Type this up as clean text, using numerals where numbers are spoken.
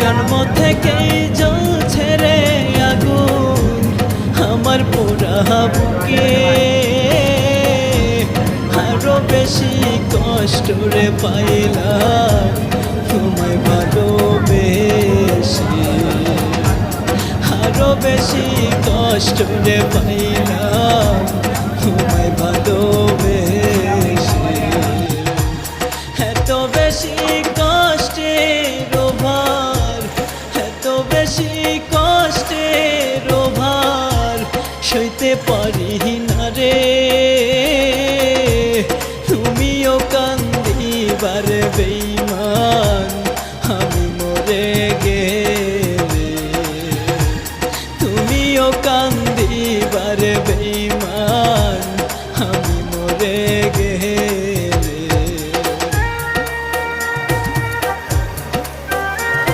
জন্ম থেকেই জ্বলছে রে আগুন আমার পোড়া বুকে, আরো বেশি কষ্ট রে পাইলাম তোমায় ভালোবেসে, আরো বেশি কষ্ট রে পাইলাম তোমায় ভালোবেসে।